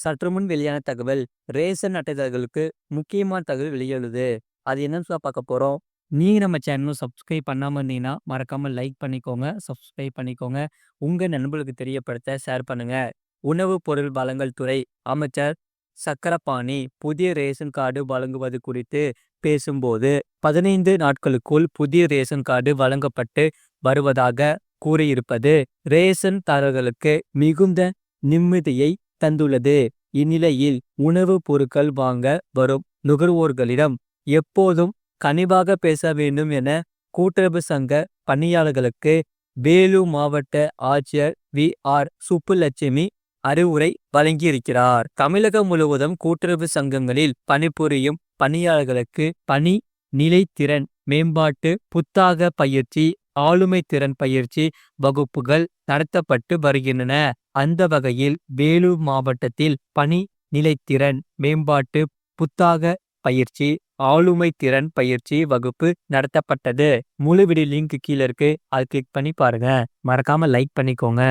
சற்றுமுன் வெளியான தகவல். ரேஷன் அட்டைதாரர்களுக்கு முக்கியமான தகவல் வெளியாகுது. அது என்னன்னு பார்க்க போறோம். நீங்க நம்ம சேனலும் சப்ஸ்கிரைப் பண்ணாம இருந்தீங்கன்னா, மறக்காம லைக் பண்ணிக்கோங்க, சப்ஸ்கிரைப் பண்ணிக்கோங்க. உங்க நண்பர்களுக்கு தெரியப்படுத்த ஷேர் பண்ணுங்க. உணவு பொருள் வழங்கல் துறை அமைச்சர் சக்கரபாணி புதிய ரேஷன் கார்டு வழங்குவது குறித்து பேசும்போது, 15 நாட்களுக்குள் புதிய ரேஷன் கார்டு வழங்கப்பட்டு வருவதாக கூறியிருப்பது ரேஷன் தாரர்களுக்கு மிகுந்த நிம்மதியை தந்துள்ளது. இந்நிலையில் உணவுப் பொருட்கள் வாங்க வரும் நுகர்வோர்களிடம் எப்போதும் கனிவாக பேச வேண்டும் என கூட்டுறவு சங்க பணியாளர்களுக்கு வேலூர் மாவட்ட ஆட்சியர் சுப்புலட்சுமி அறிவுரை வழங்கியிருக்கிறார். தமிழகம் முழுவதும் கூட்டுறவு சங்கங்களில் பணிபுரியும் பணியாளர்களுக்கு பணி நிலைத்திறன் மேம்பாட்டு புத்தாக்க பயிற்சி, ஆளுமை திறன் பயிற்சி வகுப்புகள் நடத்தப்பட்டு வருகின்றன. அந்த வகையில் வேலூர் மாவட்டத்தில் பணி நிலைத்திறன் மேம்பாட்டு புத்தாக்க பயிற்சி, ஆளுமை திறன் பயிற்சி வகுப்பு நடத்தப்பட்டது. முழு வீடியோ லிங்க் கீழே இருக்கு. அதை கிளிக் பண்ணி பாருங்க. மறக்காம லைக் பண்ணிக்கோங்க.